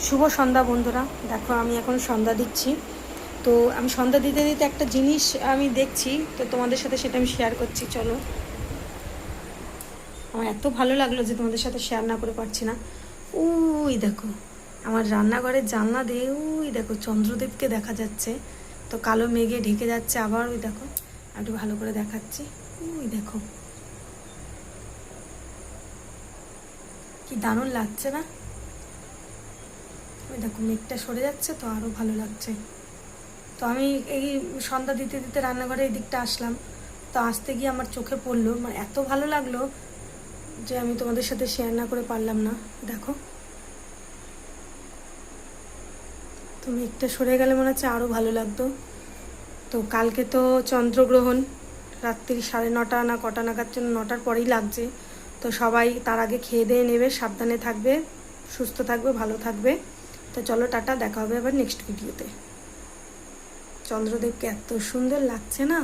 শুভ সন্ধ্যা বন্ধুরা। দেখো আমি এখন সন্ধ্যা দিচ্ছি। তো আমি সন্ধ্যা দিতে দিতে একটা জিনিস আমি দেখছি, তো তোমাদের সাথে সেটা আমি শেয়ার করছি। চলো, আমার এত ভালো লাগলো যে তোমাদের সাথে শেয়ার না করে পারছি না। ওই দেখো, আমার রান্নাঘরের জানলা দিয়ে ওই দেখো চন্দ্রদেবকে দেখা যাচ্ছে। তো কালো মেঘে ঢেকে যাচ্ছে, আবার ওই দেখো একটু ভালো করে দেখাচ্ছি। ওই দেখো কি দারুণ লাগছে না? ওই দেখো মেঘটা সরে যাচ্ছে, তো আরও ভালো লাগছে। তো আমি এই সন্ধ্যা দিতে দিতে রান্নাঘরে এই দিকটা আসলাম। তো আসতে গিয়ে আমার চোখে পড়লো, মানে এত ভালো লাগলো যে আমি তোমাদের সাথে শেয়ার না করে পারলাম না। দেখো, তো মেঘটা সরে গেলে মনে হচ্ছে আরও ভালো লাগতো। তো কালকে তো চন্দ্রগ্রহণ, রাত্রি 9:30 না কটা নাগাদ, জন্য 9টার পরেই লাগছে। তো সবাই তার আগে খেয়ে দিয়ে নেবে, সাবধানে থাকবে, সুস্থ থাকবে, ভালো থাকবে। তো চলো টাটা, দেখা হবে আবার নেক্সট ভিডিওতে। চন্দ্রদেবকে এত সুন্দর লাগছে না।